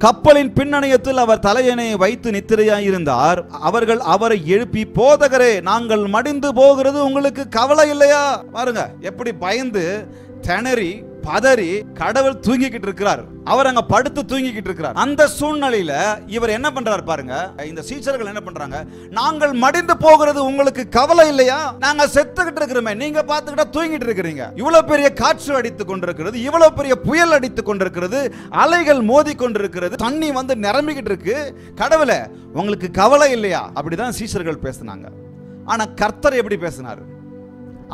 கப்பலின் பின்னணியத்தில் அவர் தலையணையை வைத்து நித்திரையாயிருந்தார். அவர்கள் அவரை எழுப்பி, போதகரே, நாங்கள் மடிந்து போகிறது உங்களுக்கு கவலை இல்லையா? பாருங்க எப்படி பயந்து திணறி பதறி கடவுள் தூங்கிக்கிட்டு இருக்கிறார். அவர் அங்க படுத்து தூங்கிக்கிட்டு இருக்கிறார். அந்த சூழ்நிலையில இவர் என்ன பண்றார் பாருங்க. இந்த சீஷர்கள் என்ன பண்றாங்க? நாங்கள் மடிந்து போகிறது உங்களுக்கு கவலை இல்லையா? நாங்க செத்துக்கிட்டு இருக்கிறோமே, நீங்க பார்த்துக்கிட்டா தூங்கிட்டு இருக்கிறீங்க. இவ்வளவு பெரிய காற்று அடித்துக் கொண்டிருக்கிறது, இவ்வளவு பெரிய புயல் அடித்துக் கொண்டிருக்கிறது, அலைகள் மோதி கொண்டிருக்கிறது, தண்ணி வந்து நிரம்பிக்கிட்டு இருக்கு. கடவுளே, உங்களுக்கு கவலை இல்லையா? அப்படிதான் சீஷர்கள் பேசினாங்க. ஆனா கர்த்தர் எப்படி பேசினார்?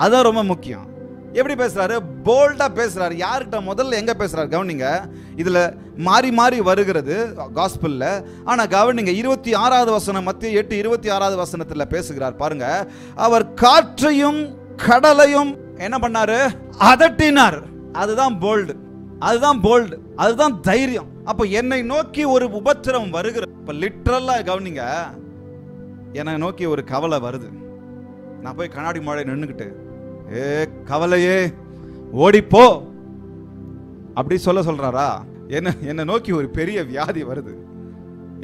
அதான் ரொம்ப முக்கியம். எப்படி பேசுறாரு? போல்டா பேசுறாரு. யார்கிட்ட? முதல்ல எங்க பேசுறாரு கவனிங்க. இதுல மாறி மாறி வருகிறது காஸ்பல்ல. ஆனா கவனிங்க, 26வது வசனம், மத்திய 8:26வது வசனத்துல பேசுகிறார் பாருங்க. அவர் காற்றையும் கடலையும் என்ன பண்ணாரு? அதட்டினார். அதுதான் போல்டு, அதுதான் போல்டு, அதுதான் தைரியம். அப்ப என்னை நோக்கி ஒரு உபத்திரம் வருகிற, இப்ப லிட்டரலா கவனிங்க, என்னை நோக்கி ஒரு கவலை வருது. நான் போய் கண்ணாடி மழை நின்னுக்கிட்டு, ஏ கவலையே ஓடிப்போ அப்படி சொல்றாரா? என்ன நோக்கி ஒரு பெரிய வியாதி வருது,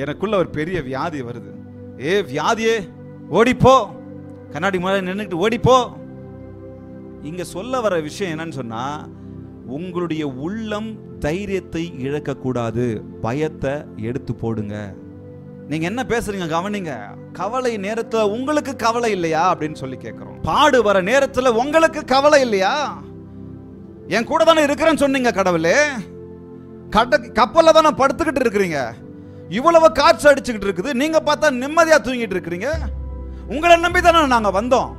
எனக்குள்ள ஒரு பெரிய வியாதி வருது. ஏ வியாதியே ஓடிப்போ, கண்ணாடி மழை நின்னுக்கிட்டு ஓடிப்போ. இங்க சொல்ல வர விஷயம் என்னன்னு சொன்னா, உங்களுடைய உள்ளம் தைரியத்தை இழக்க கூடாது. பயத்தை எடுத்து போடுங்க. நீங்க என்ன பேசுறீங்க கவனிங்க. கவலை நேரத்துல உங்களுக்கு கவலை இல்லையா அப்படின்னு சொல்லி கேட்கிறோம். பாடு வர நேரத்துல உங்களுக்கு கவலை இல்லையா? என் கூட தானே இருக்கிறேன்னு சொன்னீங்க கடவுளே. கப்பல்ல தானே படுத்துக்கிட்டு இருக்கிறீங்க. இவ்வளவு காற்று அடிச்சுக்கிட்டு இருக்குது, நீங்க பார்த்தா நிம்மதியா தூங்கிட்டு இருக்கிறீங்க. உங்களை நம்பி தானே நாங்க வந்தோம்.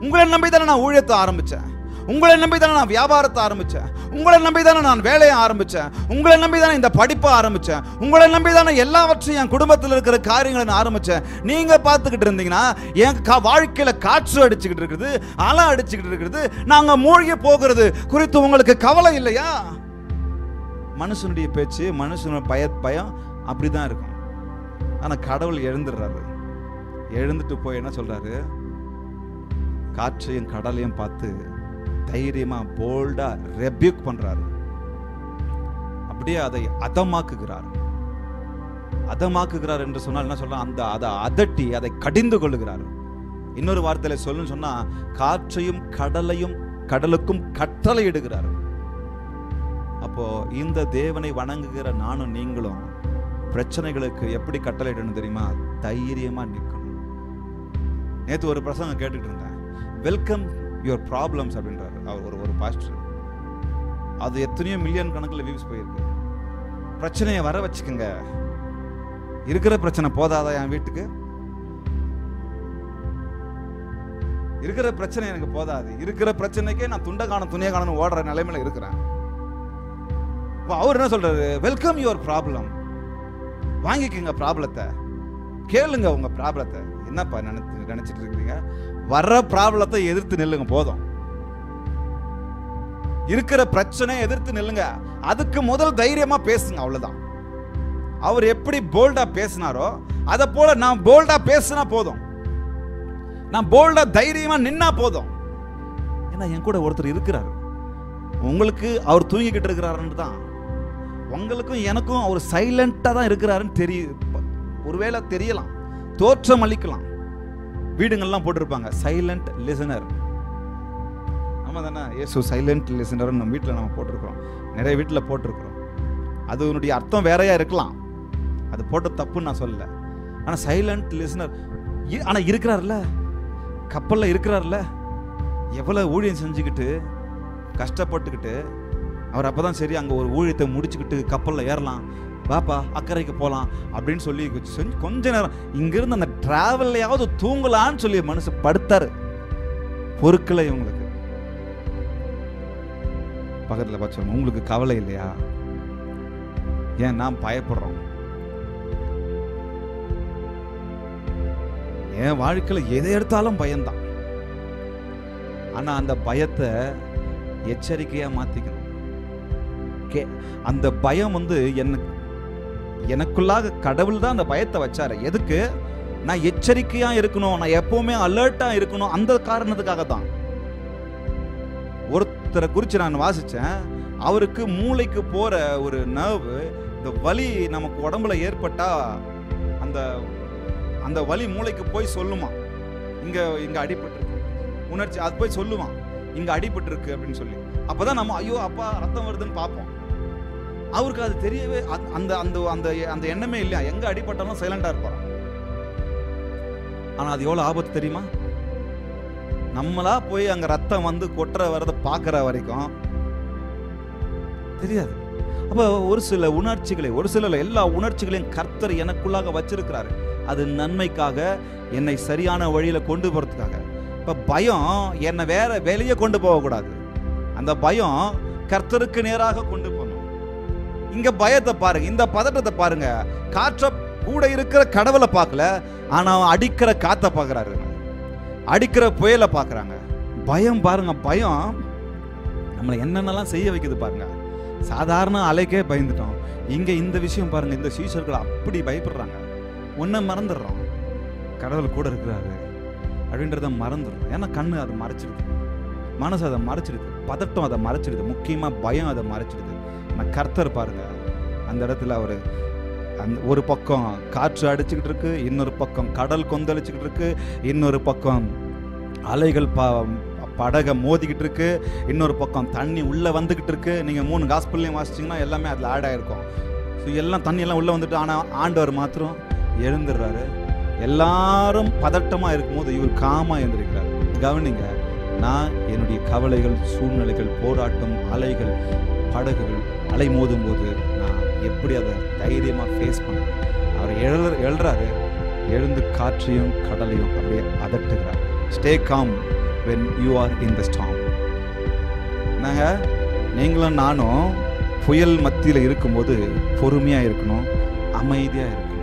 உங்களை நம்பி தானே நான் ஊழியத்தை ஆரம்பிச்சேன். உங்களை நம்பி தானே நான் வியாபாரத்தை ஆரம்பிச்சேன். உங்களை நம்பி தானே நான் வேலையை ஆரம்பிச்சேன். உங்களை நம்பி தானே இந்த படிப்பை ஆரம்பிச்சேன். உங்களை நம்பி தானே எல்லாவற்றையும் என் குடும்பத்தில் இருக்கிற காரியங்களை நான் ஆரம்பிச்சேன். நீங்க பார்த்துக்கிட்டு இருந்தீங்கன்னா என் வாழ்க்கையில காற்று அடிச்சுக்கிட்டு இருக்குது, அலை அடிச்சுக்கிட்டு இருக்குது, நாங்க மூழ்கி போகிறது குறித்து உங்களுக்கு கவலை இல்லையா? மனுஷனுடைய பேச்சு, மனுஷனுடைய பயம் அப்படிதான் இருக்கும். ஆனா கடவுள் எழுந்துடுறாரு. எழுந்துட்டு போய் என்ன சொல்றாரு? காற்றையும் கடலையும் பார்த்து தைரியமா போல்டா ரெபியூக் பண்றாரு. அப்படியே அதை அதமாக்குகிறார். அதமாக்குகிறார் என்று சொன்னால் என்ன சொல்றான்? அதை அதட்டி அதை கடிந்து கொள்ளுகிறார். இன்னொரு வார்த்தையில சொல்லணும்னு சொன்னா, காற்றையும் கடலுக்கும் கட்டளை இடுகிறார். அப்போ இந்த தேவனை வணங்குகிற நானும் நீங்களும் பிரச்சனைகளுக்கு எப்படி கட்டளை இடணும் தெரியுமா? தைரியமா நிற்கணும். நேற்று ஒரு பிரசங்கம் கேட்டுட்டு இருந்தேன். வெல்கம் யுவர் ப்ராப்ளம்ஸ் அப்படின்றாரு அவர் ஒரு பாஸ்டர். அது எத்தனையோ மில்லியன் கணக்கில் வியூஸ் போயிருக்கு. பிரச்சனையை வர வச்சுக்கோங்க. இருக்கிற பிரச்சனை போதாதா? என் வீட்டுக்கு இருக்கிற பிரச்சனை எனக்கு போதாது. இருக்கிற பிரச்சனைக்கே நான் துண்டை காணும் துணியை காணும் ஓடுற நிலைமையில இருக்கிறேன். அவர் என்ன சொல்றாரு? Welcome your problem. வாங்கிக்கோங்க ப்ராப்ளத்தை, கேளுங்க உங்க ப்ராப்ளத்தை. என்னப்பா நினைச்சிட்டு இருக்கிறீங்க? வர்ற ப்ராப்ளத்தை எதிர்த்து நில்லுங்க போதும். இருக்கிற பிரச்சனை எதிர்த்து நில்லுங்க. அதுக்கு முதல் தைரியமா பேசுங்க, அவ்வளவுதான். அவர் எப்படி போல்டா பேசினாரோ அதை போல நான் போல்டா பேசினா போதும். நான் போல்டா தைரியமா நின்னா போதும். ஏன்னா என் கூட ஒருத்தர் இருக்கிறார். உங்களுக்கு அவர் தூங்கிக்கிட்டு இருக்கிறாருன்னு தான், உங்களுக்கும் எனக்கும் அவர் சைலண்டா தான் இருக்கிறாருன்னு தெரியும். ஒருவேளை தெரியலாம், தோற்றம் அளிக்கலாம். வீடுங்கள்லாம் போட்டிருப்பாங்க சைலண்ட் லிசனர். ஆமா தானே? ஏசு சைலண்ட் லிசனர் நம்ம வீட்டில் நம்ம போட்டிருக்கிறோம். நிறைய வீட்டில் போட்டிருக்கிறோம். அதனுடைய அர்த்தம் வேறையா இருக்கலாம். அது போட்ட தப்புன்னு நான் சொல்லல. ஆனால் சைலண்ட் லிசனர். ஆனால் இருக்கிறார்ல, கப்பலில் இருக்கிறார்ல, எவ்வளோ ஊழியம் செஞ்சுக்கிட்டு கஷ்டப்பட்டுக்கிட்டு அவர் அப்போதான் சரி அங்கே ஒரு ஊழியத்தை முடிச்சுக்கிட்டு கப்பலில் ஏறலாம், பாப்பா அக்கறைக்கு போகலாம் அப்படின்னு சொல்லி கொஞ்ச நேரம் இங்கிருந்து அந்த டிராவல்லையாவது தூங்கலான்னு சொல்லி மனசு படுத்தாரு. பொறுக்கலை இவங்களுக்கு. பக்கத்தில் பார்த்து உங்களுக்கு கவலை இல்லையா? ஏன் நாம் பயப்படுறோம்? என் வாழ்க்கையில் எதை எடுத்தாலும் பயம்தான். ஆனா அந்த பயத்தை எச்சரிக்கையா மாத்திக்கணும். அந்த பயம் வந்து எனக்குள்ளாக கடவுள் தான் அந்த பயத்தை வச்சாரு. எதுக்கு? நான் எச்சரிக்கையா இருக்கணும், நான் எப்பவுமே அலர்ட்டா இருக்கணும். அந்த காரணத்துக்காக தான். ஒருத்தரை குறித்து நான் வாசிச்சேன். அவருக்கு மூளைக்கு போற ஒரு நர்வ் இந்த வலி நமக்கு உடம்புல ஏற்பட்டா அந்த அந்த வலி மூளைக்கு போய் சொல்லுமா, இங்க அடிபட்டிருக்கு, உணர்ச்சி அது போய் சொல்லுவான் இங்க அடிபட்டிருக்கு அப்படின்னு சொல்லி. அப்பதான் நம்ம ஐயோ அப்பா ரத்தம் வருதுன்னு பார்ப்போம். அவருக்கு அது தெரியவே அந்த அந்த அந்த அந்த எண்ணமே இல்லையா, எங்க அடிபட்டாலும் சைலண்டா இருப்பாராம். ஆனா அது எவ்வளவு ஆபத்து தெரியுமா? நம்மளா போய் அங்க ரத்தம் வந்து கொட்டுற வரத பாக்குற வரைக்கும் தெரியாது. அப்ப ஒரு சில உணர்ச்சிகளை, ஒரு சில எல்லா உணர்ச்சிகளையும் கர்த்தர் எனக்குள்ளாக வச்சிருக்கிறாரு. அது நன்மைக்காக, என்னை சரியான வழியில கொண்டு போறதுக்காக. இப்ப பயம் என்னை வேற வெளியே கொண்டு போக கூடாது. அந்த பயம் கர்த்தருக்கு நேராக கொண்டு போகணும். இங்க பயத்தை பாருங்க, இந்த பதட்டத்தை பாருங்க. காற்ற கூட இருக்கிற கடவுளை பார்க்கல, ஆனா அடிக்கிற காத்த பார்க்கறாரு, அடிக்கிற புயலை பார்க்கறாங்க. பயம் பாருங்க, பயம் நம்மளை என்னென்னலாம் செய்ய வைக்குது பாருங்க. சாதாரண அலைக்கே பயந்துட்டோம், இங்க இந்த விஷயம் பாருங்க. இந்த சீஷர்கள் அப்படி பயப்படுறாங்க. ஒன்ன மறந்துடுறோம், கடவுள் கூட இருக்கிறாரு அப்படின்றத மறந்துடுறோம். ஏன்னா கண்ணு அதை மறைச்சிடுது, மனசு அதை மறைச்சிடுது, பதட்டம் அதை மறைச்சிடுது, முக்கியமா பயம் அதை மறைச்சிடுது. ஆனால் கர்த்தர் பாருங்க, அந்த இடத்துல அவரு அந்த ஒரு பக்கம் காற்று அடிச்சுக்கிட்டு இருக்கு, இன்னொரு பக்கம் கடல் கொந்தளிச்சுக்கிட்டு இருக்கு, இன்னொரு பக்கம் அலைகள் படகை மோதிக்கிட்டு இருக்கு, இன்னொரு பக்கம் தண்ணி உள்ள வந்துகிட்டு இருக்கு. நீங்க 3 காஸ்பல்லையும் வாசிச்சிங்கன்னா எல்லாமே அதுல ஆட் ஆயிருக்கும். ஸோ எல்லாம் தண்ணி எல்லாம் உள்ள வந்துட்டு, ஆனா ஆண்டவர் மாத்திரம் எழுந்துடுறாரு. எல்லாரும் பதட்டமா இருக்கும்போது இவர் காமா எழுந்திருக்கிறார். கவனிங்க, நான் என்னுடைய கவலைகள், சூழ்நிலைகள், போராட்டம், அலைகள், படகுகள் அலை மோதும் போது நான் எப்படி அதை தைரியமா ஃபேஸ் பண்ண, அவர் எழுறாரு, எழுந்து காற்றையும் கடலையும் அப்படியே அதட்டுகிறார். Stay calm when you are in the storm. நீங்களும் நானும் புயல் மத்தியில் இருக்கும்போது பொறுமையா இருக்கணும், அமைதியா இருக்கணும்.